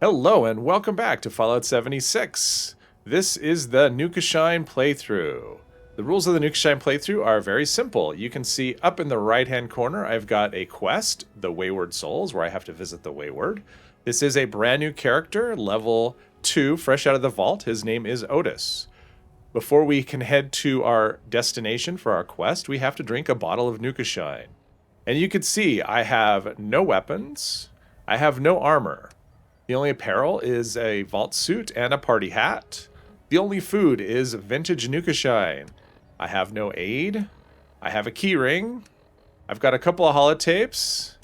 Hello and welcome back to Fallout 76. This is the Nukashine playthrough. The rules of the Nukashine playthrough are very simple. You can see up in the right-hand corner, I've got a quest, the Wayward Souls, where I have to visit the Wayward. This is a brand new character, level 2, fresh out of the vault. His name is Otis. Before we can head to our destination for our quest, we have to drink a bottle of Nukashine. And you can see I have no weapons, I have no armor. The only apparel is a vault suit and a party hat. The only food is vintage Nukashine. I have no aid. I have a key ring. I've got a couple of holotapes.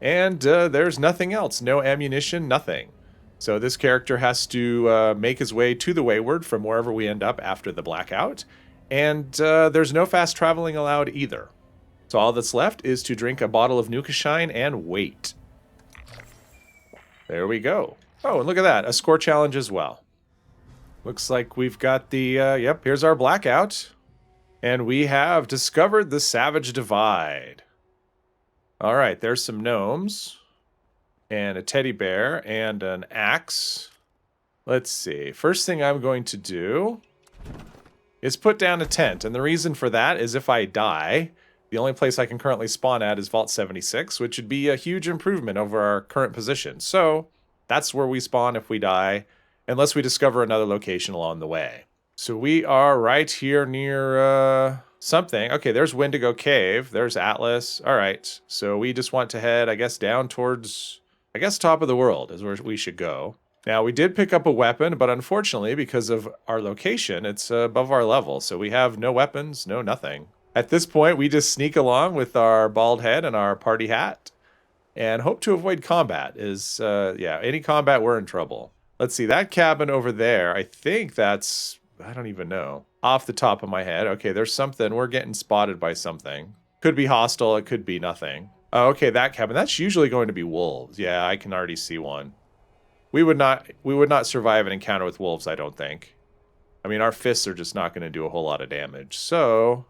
And there's nothing else. No ammunition, nothing. So this character has to make his way to the Wayward from wherever we end up after the blackout. And there's no fast traveling allowed either. So all that's left is to drink a bottle of Nukashine and wait. There we go. Oh, and look at that. A score challenge as well. Looks like we've got the, yep, here's our blackout. And we have discovered the Savage Divide. All right, there's some gnomes. And a teddy bear and an axe. Let's see. First thing I'm going to do is put down a tent. And the reason for that is if I die, the only place I can currently spawn at is Vault 76, which would be a huge improvement over our current position. So that's where we spawn if we die, unless we discover another location along the way. So we are right here near something. Okay, there's Wendigo Cave. There's Atlas. All right, so we just want to head, I guess, down towards, I guess, top of the world is where we should go. Now, we did pick up a weapon, but unfortunately, because of our location, it's above our level. So we have no weapons, no nothing. At this point, we just sneak along with our bald head and our party hat and hope to avoid combat. Any combat, we're in trouble. Let's see, that cabin over there, I think that's, I don't even know. Off the top of my head. Okay, there's something. Not getting spotted by something. Could be hostile, it could be nothing. Oh, okay, that cabin. That's usually going to be wolves. Yeah, I can already see one. We would not survive an encounter with wolves, I don't think. I mean, our fists are just not going to do a whole lot of damage. So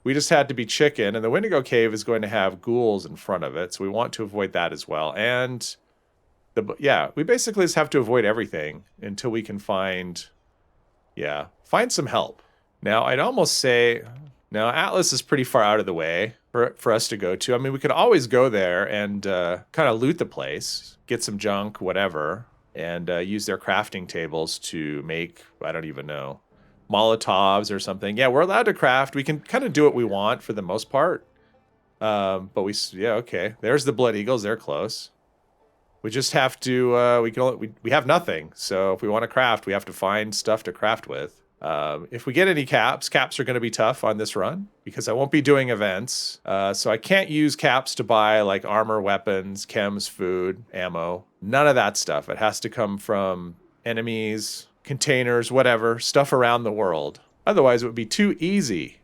we just had to be chicken, and the Wendigo Cave is going to have ghouls in front of it, so we want to avoid that as well. And we basically just have to avoid everything until we can find some help. Now, I'd almost say, now Atlas is pretty far out of the way for us to go to. I mean, we could always go there and kind of loot the place, get some junk, whatever, and use their crafting tables to make, I don't even know, Molotovs or something. Yeah, we're allowed to craft. We can kind of do what we want for the most part. But okay. There's the Blood Eagles. They're close. We just have to, we have nothing. So if we want to craft, we have to find stuff to craft with. If we get any caps are going to be tough on this run because I won't be doing events. So I can't use caps to buy like armor, weapons, chems, food, ammo. None of that stuff. It has to come from enemies, containers, whatever, stuff around the world. Otherwise, it would be too easy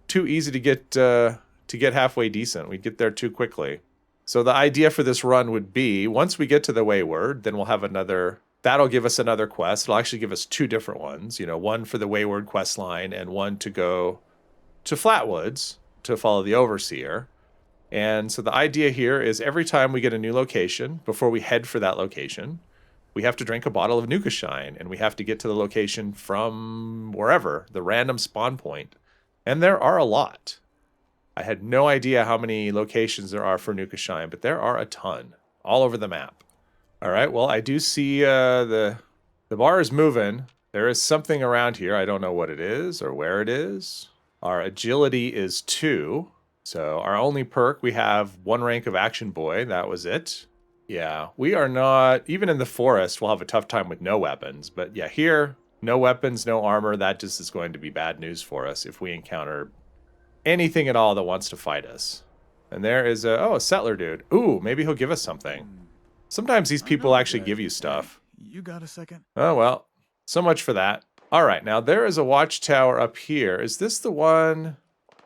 to get halfway decent. We'd get there too quickly. So the idea for this run would be, once we get to the Wayward, then we'll have another. That'll give us another quest. It'll actually give us two different ones. You know, one for the Wayward quest line and one to go to Flatwoods to follow the Overseer. And so the idea here is every time we get a new location, before we head for that location, we have to drink a bottle of Nukashine, and we have to get to the location from wherever, the random spawn point. And there are a lot. I had no idea how many locations there are for Nukashine, but there are a ton, all over the map. All right, well, I do see the bar is moving. There is something around here. I don't know what it is or where it is. Our agility is 2. So our only perk, we have 1 rank of Action Boy. That was it. Yeah, we are not, even in the forest, we'll have a tough time with no weapons. But yeah, here, no weapons, no armor. That just is going to be bad news for us if we encounter anything at all that wants to fight us. And there is a settler dude. Ooh, maybe he'll give us something. Sometimes these people actually give you stuff. You got a second? Oh, well, so much for that. All right, now there is a watchtower up here. Is this the one?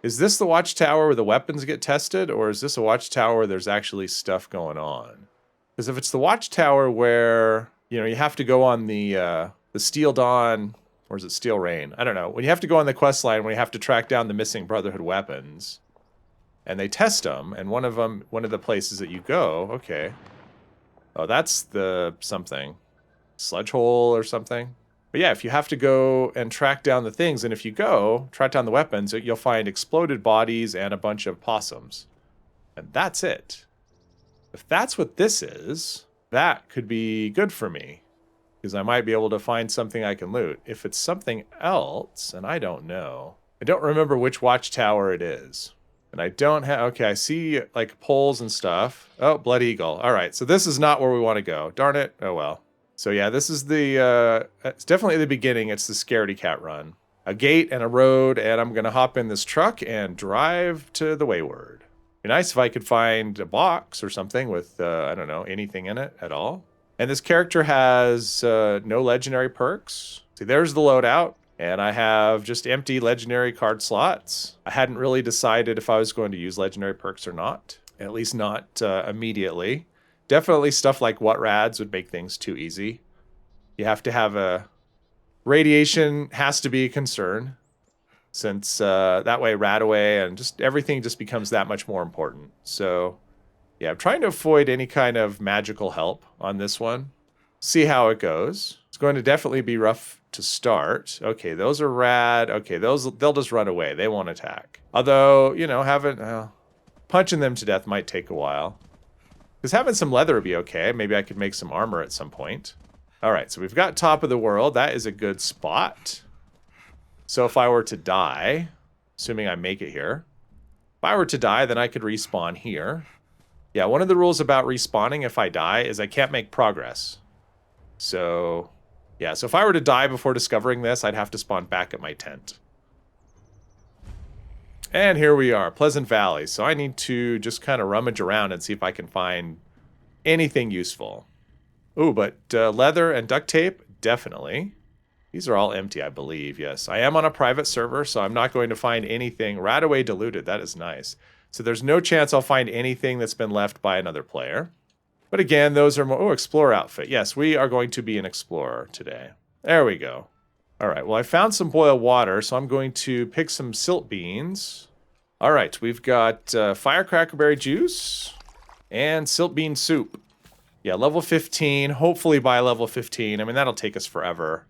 Is this the watchtower where the weapons get tested? Or is this a watchtower where there's actually stuff going on? Because if it's the watchtower where, you know, you have to go on the Steel Dawn, or is it Steel Rain? I don't know. When you have to go on the quest line, when you have to track down the missing Brotherhood weapons, and they test them, and one of the places that you go, okay. Oh, that's the something. Sludge hole or something. But yeah, if you have to go and track down the things, and if you go, track down the weapons, you'll find exploded bodies and a bunch of possums. And that's it. If that's what this is, that could be good for me. Because I might be able to find something I can loot. If it's something else, and I don't know. I don't remember which watchtower it is. And I don't have... Okay, I see like poles and stuff. Oh, Blood Eagle. All right, so this is not where we want to go. Darn it. Oh, well. So yeah, this is the... it's definitely the beginning. It's the Scaredy Cat run. A gate and a road, and I'm going to hop in this truck and drive to the Wayward. It'd be nice if I could find a box or something with, I don't know, anything in it at all. And this character has no legendary perks. See, there's the loadout. And I have just empty legendary card slots. I hadn't really decided if I was going to use legendary perks or not. At least not immediately. Definitely stuff like What Rads would make things too easy. You have to have a... Radiation has to be a concern. Since that way Radaway and just everything just becomes that much more important. So... yeah, I'm trying to avoid any kind of magical help on this one. See how it goes. It's going to definitely be rough to start. Okay, those are rad. Okay, they'll just run away. They won't attack. Although, you know, punching them to death might take a while. Because having some leather would be okay. Maybe I could make some armor at some point. All right, so we've got top of the world. That is a good spot. So if I were to die, assuming I make it here, if I were to die, then I could respawn here. Yeah, one of the rules about respawning if I die is I can't make progress. So, yeah, so if I were to die before discovering this, I'd have to spawn back at my tent. And here we are, Pleasant Valley. So I need to just kind of rummage around and see if I can find anything useful. Ooh, but leather and duct tape, definitely. These are all empty, I believe, yes. I am on a private server, so I'm not going to find anything. Radaway diluted, that is nice. So there's no chance I'll find anything that's been left by another player. But again, those are more... Oh, Explorer outfit. Yes, we are going to be an Explorer today. There we go. All right, well, I found some boiled water, so I'm going to pick some silt beans. All right, we've got firecrackerberry juice and silt bean soup. Yeah, level 15. Hopefully by level 15. I mean, that'll take us forever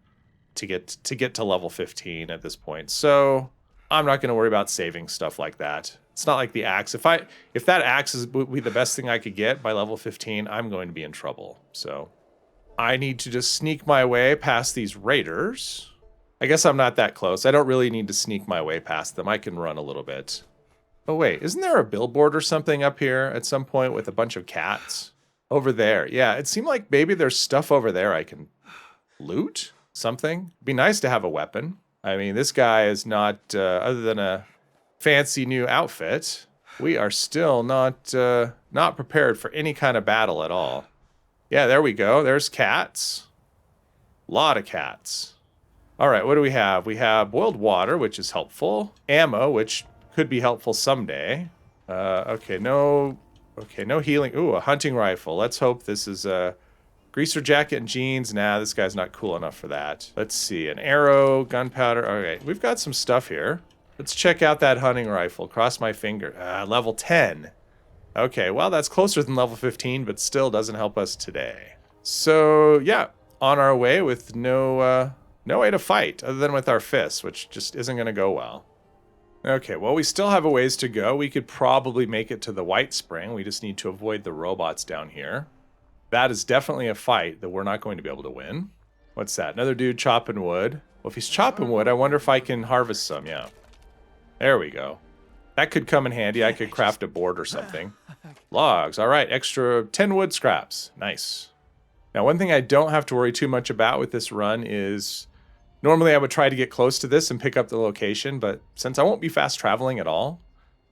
to get to level 15 at this point. So I'm not going to worry about saving stuff like that. It's not like the axe. If that axe would be the best thing I could get by level 15, I'm going to be in trouble. So I need to just sneak my way past these raiders. I guess I'm not that close. I don't really need to sneak my way past them. I can run a little bit. Oh wait, isn't there a billboard or something up here at some point with a bunch of cats? Over there. Yeah, it seemed like maybe there's stuff over there I can loot? Something? It'd be nice to have a weapon. I mean, this guy is not, other than a fancy new outfit, we are still not prepared for any kind of battle at all. Yeah, there we go. There's cats. A lot of cats. All right, what do we have? We have boiled water, which is helpful. Ammo, which could be helpful someday. Okay, no healing. Ooh, a hunting rifle. Let's hope this is a greaser jacket and jeans. Nah, this guy's not cool enough for that. Let's see, an arrow, gunpowder. Okay, we've got some stuff here. Let's check out that hunting rifle. Cross my finger. Level 10. Okay, well, that's closer than level 15, but still doesn't help us today. So, yeah, on our way with no way to fight other than with our fists, which just isn't going to go well. Okay, well, we still have a ways to go. We could probably make it to the White Spring. We just need to avoid the robots down here. That is definitely a fight that we're not going to be able to win. What's that? Another dude chopping wood. Well, if he's chopping wood, I wonder if I can harvest some. Yeah. There we go. That could come in handy. I could craft a board or something. Logs. All right. Extra 10 wood scraps. Nice. Now, one thing I don't have to worry too much about with this run is... normally, I would try to get close to this and pick up the location, but since I won't be fast traveling at all,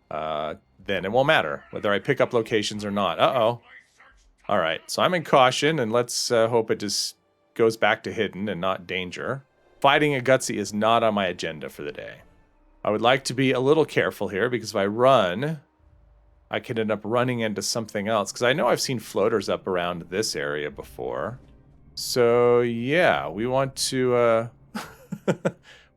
then it won't matter whether I pick up locations or not. Uh-oh. All right, so I'm in caution, and let's hope it just goes back to hidden and not danger. Fighting a Gutsy is not on my agenda for the day. I would like to be a little careful here, because if I run, I could end up running into something else, because I know I've seen floaters up around this area before. So, yeah, we want to...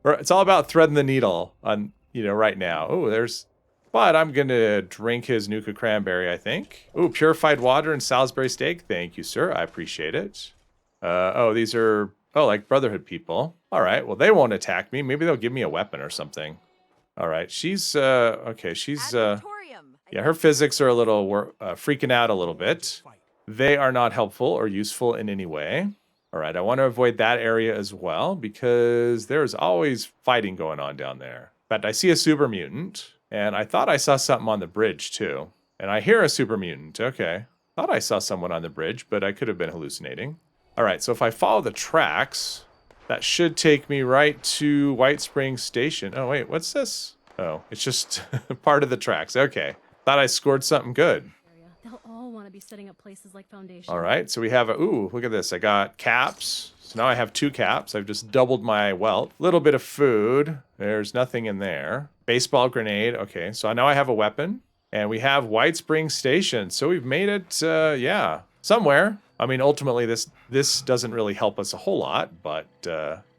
it's all about threading the needle on, right now. Oh, there's But I'm going to drink his Nuka Cranberry, I think. Ooh, purified water and Salisbury steak. Thank you, sir. I appreciate it. Oh, these are, oh, like Brotherhood people. All right, well, they won't attack me. Maybe they'll give me a weapon or something. All right, she's, okay, she's, yeah, her physics are a little, freaking out a little bit. They are not helpful or useful in any way. All right, I want to avoid that area as well because there's always fighting going on down there. In fact, I see a super mutant, and I thought I saw something on the bridge too. And I hear a super mutant. Okay, thought I saw someone on the bridge, but I could have been hallucinating. All right, so if I follow the tracks, that should take me right to White Springs Station. Oh, wait, what's this? Oh, it's just part of the tracks. Okay, thought I scored something good. They'll all want to be setting up places like Foundation. All right, so we have a, ooh, look at this. I got caps. So now I have 2 caps. I've just doubled my wealth. Little bit of food. There's nothing in there. Baseball grenade. Okay, so now I have a weapon. And we have White Springs Station. So we've made it, yeah, somewhere. I mean, ultimately, this doesn't really help us a whole lot, but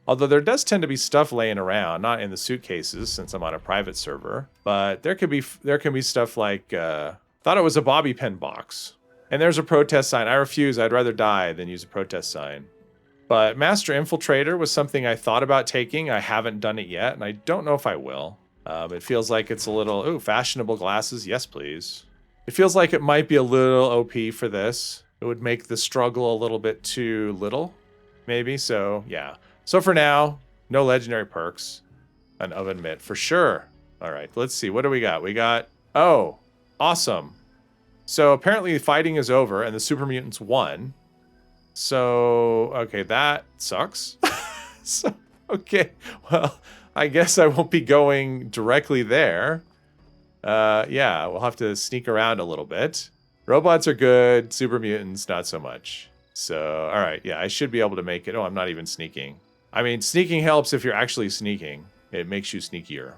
although there does tend to be stuff laying around, not in the suitcases since I'm on a private server, but there can be stuff like thought it was a bobby pin box, and there's a protest sign. I refuse. I'd rather die than use a protest sign. But Master Infiltrator was something I thought about taking. I haven't done it yet, and I don't know if I will. It feels like it's a little, ooh, fashionable glasses. Yes, please. It feels like it might be a little OP for this. It would make the struggle a little bit too little, maybe. So, yeah. So for now, no legendary perks. An oven mitt for sure. All right, let's see. What do we got? We got, oh, awesome. So apparently fighting is over and the super mutants won. So, okay, that sucks. So, okay, well, I guess I won't be going directly there. Yeah, we'll have to sneak around a little bit. Robots are good, super mutants, not so much. So, all right, yeah, I should be able to make it. Oh, I'm not even sneaking. I mean, sneaking helps if you're actually sneaking. It makes you sneakier.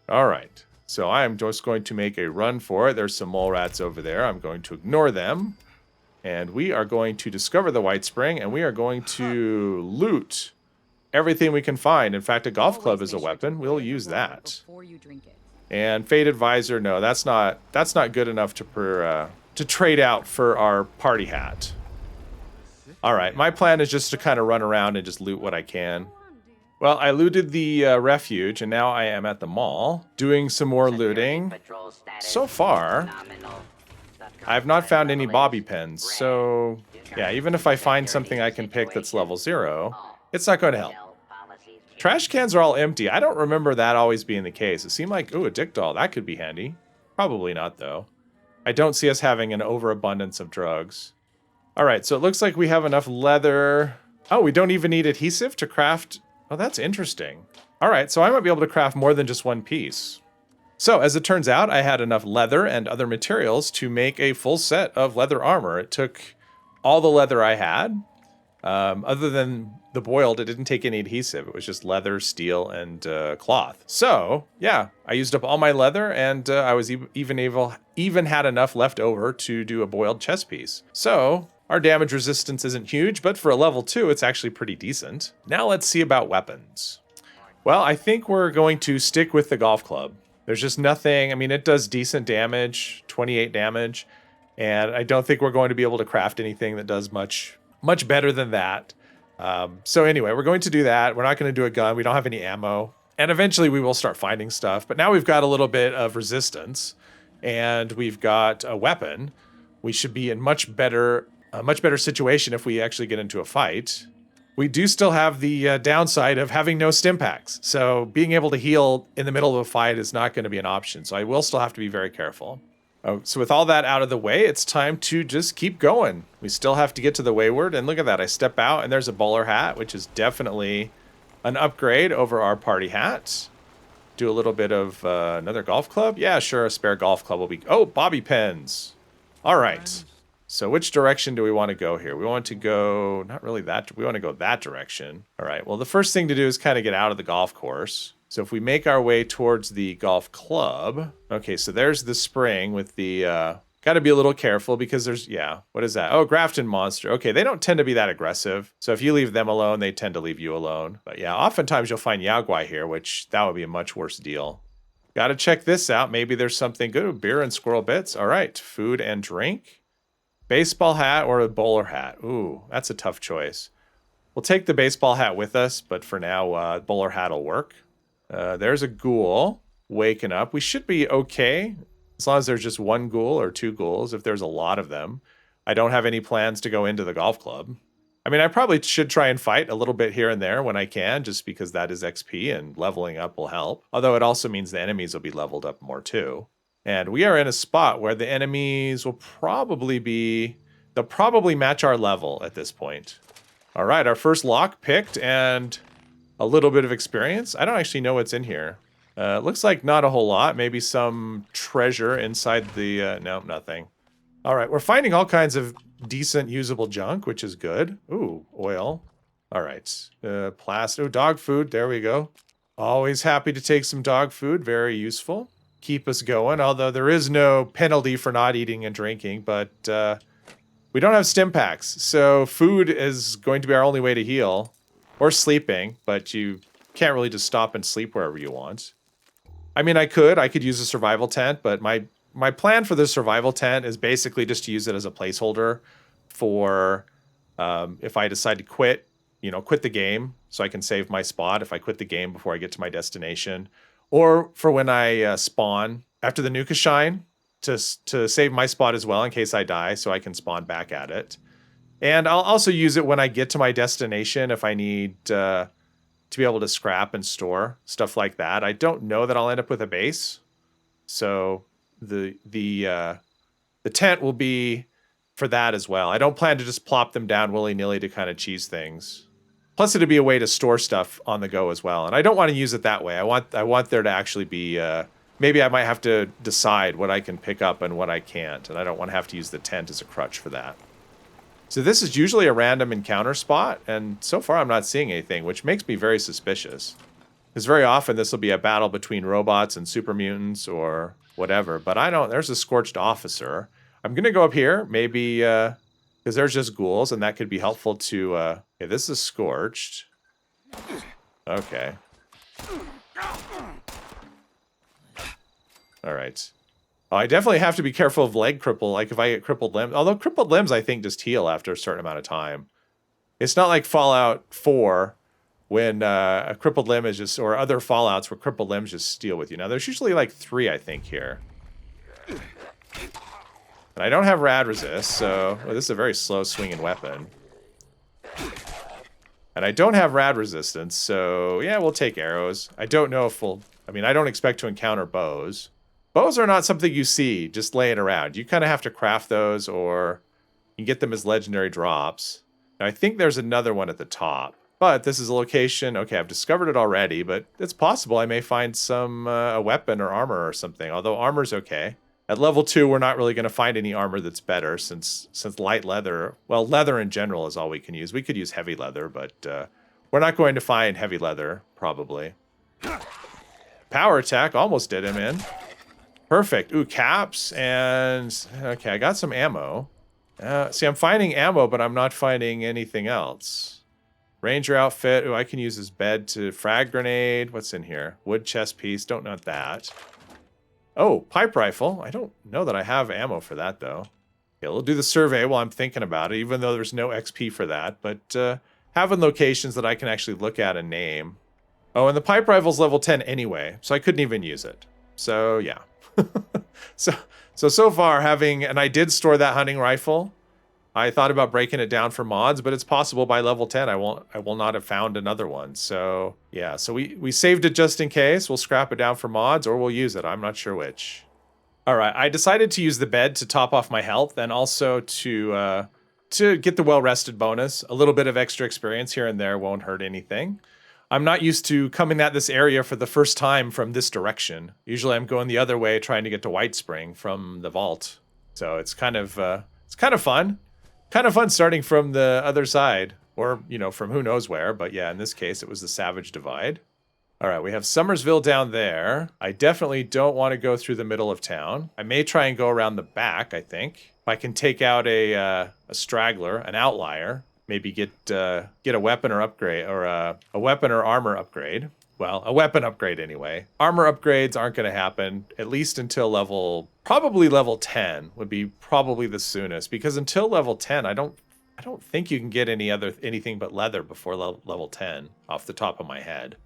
All right, so I am just going to make a run for it. There's some mole rats over there. I'm going to ignore them. And we are going to discover the White Spring, and we are going to loot everything we can find. In fact, a golf club is a weapon. We'll use that. And Faded Visor, no, that's not good enough to trade out for our party hat. All right, my plan is just to kind of run around and just loot what I can. Well, I looted the refuge, and now I am at the mall doing some more looting. So far, I have not found any bobby pins, so yeah, even if I find something I can pick that's level 0, it's not going to help. Trash cans are all empty. I don't remember that always being the case. It seemed like, ooh, a dick doll. That could be handy. Probably not, though. I don't see us having an overabundance of drugs. All right, so it looks like we have enough leather. Oh, we don't even need adhesive to craft. Oh, that's interesting. All right, so I might be able to craft more than just one piece. So, as it turns out, I had enough leather and other materials to make a full set of leather armor. It took all the leather I had. Other than the boiled, it didn't take any adhesive. It was just leather, steel, and cloth. So, yeah, I used up all my leather, and I was even had enough left over to do a boiled chest piece. So, our damage resistance isn't huge, but for a level 2, it's actually pretty decent. Now let's see about weapons. Well, I think we're going to stick with the golf club. There's just nothing, I mean, it does decent damage, 28 damage, and I don't think we're going to be able to craft anything that does much better than that. So anyway, we're going to do that. We're not going to do a gun. We don't have any ammo. And eventually we will start finding stuff. But now we've got a little bit of resistance, and we've got a weapon. We should be in a much better situation if we actually get into a fight. We do still have the downside of having no stim packs. So being able to heal in the middle of a fight is not going to be an option. So I will still have to be very careful. Oh, so with all that out of the way, it's time to just keep going. We still have to get to the Wayward. And look at that. I step out and there's a bowler hat, which is definitely an upgrade over our party hat. Do a little bit of another golf club. Yeah, sure. A spare golf club will be... Oh, bobby pins. All right. So which direction do we want to go here? We want to go, not really that, we want to go that direction. All right, well, the first thing to do is kind of get out of the golf course. So if we make our way towards the golf club, okay, so there's the spring with the, got to be a little careful because there's, yeah, what is that? Oh, Grafton Monster. Okay, they don't tend to be that aggressive. So if you leave them alone, they tend to leave you alone. But yeah, oftentimes you'll find Yaguai here, which that would be a much worse deal. Gotta check this out. Maybe there's something good. Ooh, beer and squirrel bits. All right, food and drink. Baseball hat or a bowler hat? Ooh, that's a tough choice. We'll take the baseball hat with us, but for now, bowler hat will work. There's a ghoul waking up. We should be okay as long as there's just one ghoul or two ghouls. If there's a lot of them, I don't have any plans to go into the golf club. I mean, I probably should try and fight a little bit here and there when I can, just because that is XP and leveling up will help. Although it also means the enemies will be leveled up more too. And we are in a spot where the enemies will they'll probably match our level at this point. All right, our first lock picked and a little bit of experience. I don't actually know what's in here. Looks like not a whole lot. Maybe some treasure inside the... no, nothing. All right, we're finding all kinds of decent usable junk, which is good. Ooh, oil. All right. Plastic. Oh, dog food. There we go. Always happy to take some dog food. Very useful. Keep us going, although there is no penalty for not eating and drinking, but we don't have stim packs, so food is going to be our only way to heal. Or sleeping, but you can't really just stop and sleep wherever you want. I mean, I could use a survival tent, but my plan for the survival tent is basically just to use it as a placeholder for if I decide to quit the game, so I can save my spot if I quit the game before I get to my destination. Or for when I spawn after the Nukashine to save my spot as well in case I die, so I can spawn back at it. And I'll also use it when I get to my destination if I need to be able to scrap and store stuff like that. I don't know that I'll end up with a base, so the tent will be for that as well. I don't plan to just plop them down willy-nilly to kind of cheese things. Plus, it'd be a way to store stuff on the go as well, and I don't want to use it that way. I want there to actually be. Maybe I might have to decide what I can pick up and what I can't, and I don't want to have to use the tent as a crutch for that. So this is usually a random encounter spot, and so far I'm not seeing anything, which makes me very suspicious. Because very often this will be a battle between robots and super mutants or whatever, but there's a scorched officer. I'm going to go up here, maybe, because there's just ghouls, and that could be helpful to, okay, this is scorched. Okay. All right. Oh, I definitely have to be careful of leg cripple, like if I get crippled limbs. Although crippled limbs, I think, just heal after a certain amount of time. It's not like Fallout 4 when a crippled limb is just, or other Fallouts where crippled limbs just steal with you. Now, there's usually like 3, I think, here. And I don't have rad resist, so this is a very slow swinging weapon. And I don't have rad resistance, so yeah, we'll take arrows. I don't know if I don't expect to encounter bows. Bows are not something you see just laying around. You kind of have to craft those, or you can get them as legendary drops. Now, I think there's another one at the top. But this is a location. Okay, I've discovered it already, but it's possible I may find some a weapon or armor or something, although armor's okay. At level 2, we're not really going to find any armor that's better since light leather, well, leather in general is all we can use. We could use heavy leather, but we're not going to find heavy leather, probably. Power attack almost did him in. Perfect. Ooh, caps, and okay, I got some ammo. See, I'm finding ammo, but I'm not finding anything else. Ranger outfit. Ooh, I can use this bed to frag grenade. What's in here? Wood chest piece. Don't know that. Oh, pipe rifle. I don't know that I have ammo for that, though. Yeah, we'll do the survey while I'm thinking about it, even though there's no XP for that. But having locations that I can actually look at and name. Oh, and the pipe rifle's level 10 anyway, so I couldn't even use it. So, yeah. So far, and I did store that hunting rifle. I thought about breaking it down for mods, but it's possible by level 10 I will not have found another one. So yeah, so we saved it just in case. We'll scrap it down for mods, or we'll use it. I'm not sure which. All right, I decided to use the bed to top off my health, and also to get the well-rested bonus. A little bit of extra experience here and there won't hurt anything. I'm not used to coming at this area for the first time from this direction. Usually I'm going the other way, trying to get to White Spring from the vault. So it's kind of fun. Kind of fun starting from the other side, or, from who knows where. But yeah, in this case, it was the Savage Divide. All right, we have Summersville down there. I definitely don't want to go through the middle of town. I may try and go around the back, I think. If I can take out a straggler, an outlier, maybe get a weapon or upgrade, or a weapon or armor upgrade. well, a weapon upgrade anyway. Armor upgrades aren't going to happen, at least until probably level 10 would be probably the soonest, because until level 10, I don't think you can get anything but leather before level 10 off the top of my head.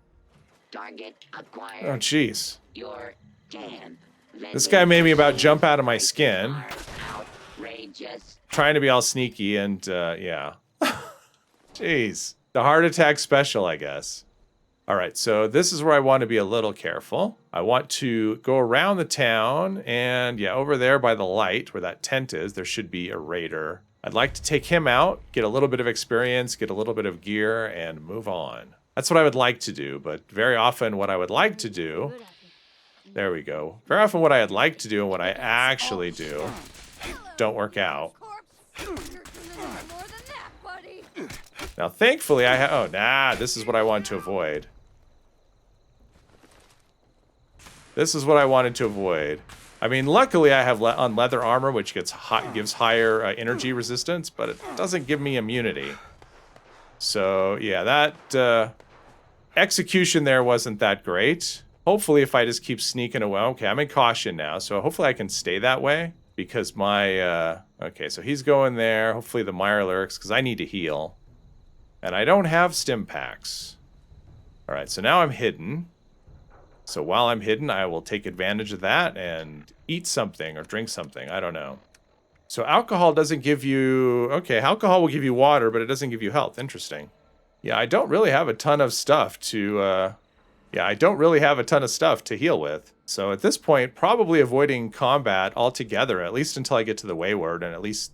Target acquired. Oh, jeez. Your damn. This guy made me about jump out of my skin. Outrageous. Trying to be all sneaky and, yeah. Jeez. The heart attack special, I guess. All right, so this is where I want to be a little careful. I want to go around the town, and yeah, over there by the light where that tent is, there should be a raider. I'd like to take him out, get a little bit of experience, get a little bit of gear, and move on. That's what I would like to do, but very often what I would like to do... There we go. Very often what I'd like to do and what I actually do don't work out. Now, thankfully, oh, nah, this is what I wanted to avoid. This is what I wanted to avoid. I mean, luckily, I have on leather armor, which gives higher energy resistance, but it doesn't give me immunity. So, yeah, that execution there wasn't that great. Hopefully, if I just keep sneaking away... Okay, I'm in caution now, so hopefully I can stay that way. Because my... okay, so he's going there. Hopefully the Mirelurks, because I need to heal. And I don't have stim packs. Alright, so now I'm hidden. So while I'm hidden, I will take advantage of that and eat something or drink something. I don't know. So alcohol doesn't give you... Okay, alcohol will give you water, but it doesn't give you health. Interesting. Yeah, I don't really have a ton of stuff to... Yeah, I don't really have a ton of stuff to heal with. So at this point, probably avoiding combat altogether, at least until I get to the Wayward, and at least,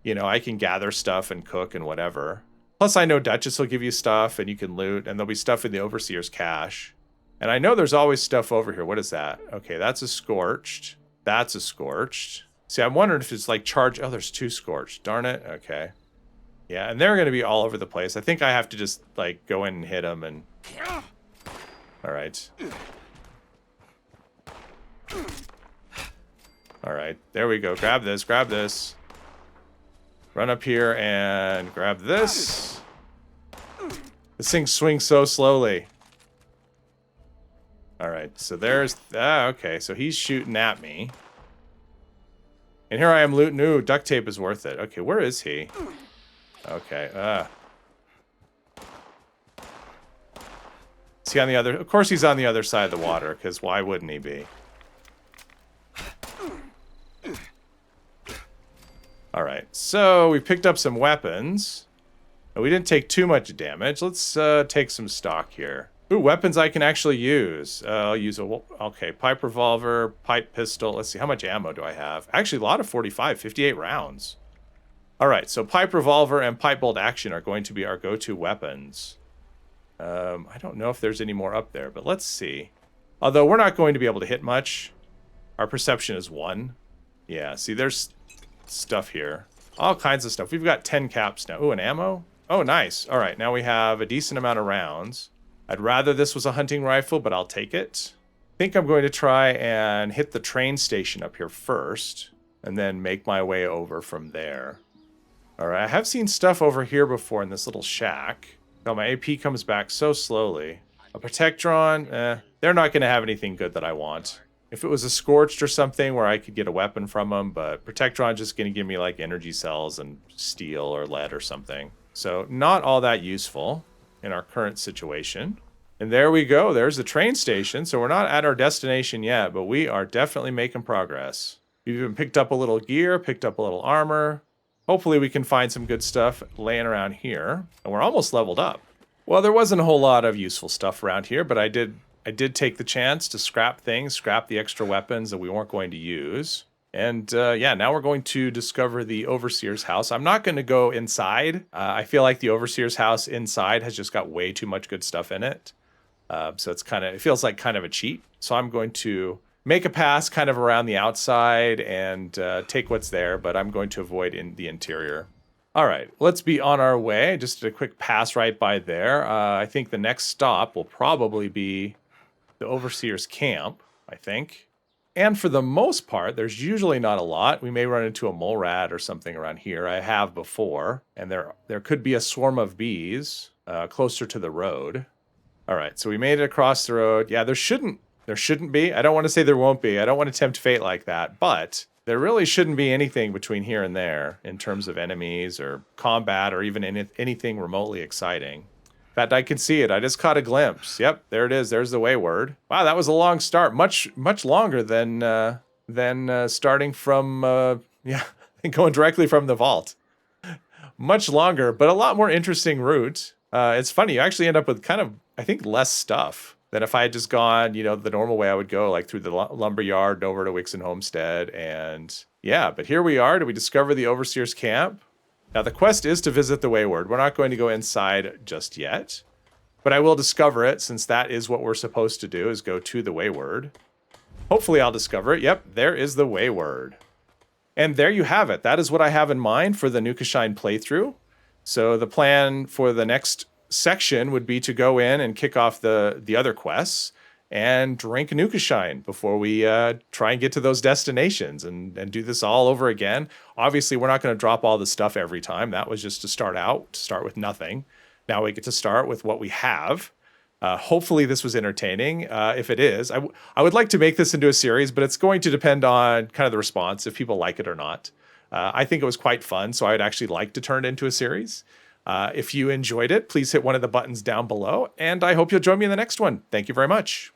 you know, I can gather stuff and cook and whatever. Plus, I know Duchess will give you stuff, and you can loot, and there'll be stuff in the Overseer's cache. And I know there's always stuff over here. What is that? Okay, that's a Scorched. That's a Scorched. See, I'm wondering if it's like charge... Oh, there's 2 Scorched. Darn it. Okay. Yeah, and they're going to be all over the place. I think I have to just, like, go in and hit them and... Alright. Alright, there we go. Grab this, grab this. Run up here and grab this. This thing swings so slowly. Alright, so there's... Ah, okay, so he's shooting at me. And here I am looting. Ooh, duct tape is worth it. Okay, where is he? Okay, Is he on the other... Of course he's on the other side of the water, because why wouldn't he be? Alright, so we picked up some weapons. We didn't take too much damage. Let's take some stock here. Ooh, weapons I can actually use. I'll use a... Okay, pipe revolver, pipe pistol. Let's see, how much ammo do I have? Actually, a lot of 45, 58 rounds. Alright, so pipe revolver and pipe bolt action are going to be our go-to weapons. I don't know if there's any more up there, but let's see. Although we're not going to be able to hit much. Our perception is 1. Yeah, see, there's stuff here. All kinds of stuff. We've got 10 caps now. Ooh, and ammo? Oh, nice. All right, now we have a decent amount of rounds. I'd rather this was a hunting rifle, but I'll take it. I think I'm going to try and hit the train station up here first, and then make my way over from there. All right, I have seen stuff over here before in this little shack. Oh, my AP comes back so slowly. A Protectron, they're not going to have anything good that I want. If it was a Scorched or something where I could get a weapon from them, but Protectron's just going to give me like energy cells and steel or lead or something. So not all that useful in our current situation. And there we go. There's the train station. So we're not at our destination yet, but we are definitely making progress. We've even picked up a little gear, picked up a little armor. Hopefully we can find some good stuff laying around here. And we're almost leveled up. Well, there wasn't a whole lot of useful stuff around here, but I did take the chance to scrap things, scrap the extra weapons that we weren't going to use. And yeah, now we're going to discover the Overseer's house. I'm not going to go inside. I feel like the Overseer's house inside has just got way too much good stuff in it. So it feels like kind of a cheat. So I'm going to make a pass kind of around the outside and take what's there, but I'm going to avoid in the interior. All right, let's be on our way. Just a quick pass right by there. I think the next stop will probably be the Overseer's camp, I think. And for the most part, there's usually not a lot. We may run into a mole rat or something around here. I have before. And there could be a swarm of bees closer to the road. All right, so we made it across the road. Yeah, there shouldn't be. I don't want to say there won't be. I don't want to tempt fate like that, but there really shouldn't be anything between here and there in terms of enemies or combat or even anything remotely exciting. In fact, I can see it. I just caught a glimpse. Yep, there it is. There's the wayward. Wow, that was a long start. Much longer than starting from going directly from the vault. Much longer, but a lot more interesting route. It's funny. You actually end up with kind of, I think, less stuff than if I had just gone, the normal way I would go, like through the lumber yard and over to Wixon Homestead. And yeah, but here we are. Do we discover the Overseer's camp? Now, the quest is to visit the Wayward. We're not going to go inside just yet, but I will discover it, since that is what we're supposed to do, is go to the Wayward. Hopefully I'll discover it. Yep, there is the Wayward. And there you have it. That is what I have in mind for the Nukashine playthrough. So the plan for the next section would be to go in and kick off the other quests and drink Nukashine before we try and get to those destinations and do this all over again. Obviously, we're not going to drop all the stuff every time. That was just to start with nothing. Now we get to start with what we have. Hopefully this was entertaining. If it is, I would like to make this into a series, but it's going to depend on kind of the response, if people like it or not. I think it was quite fun, so I'd actually like to turn it into a series. If you enjoyed it, please hit one of the buttons down below, and I hope you'll join me in the next one. Thank you very much.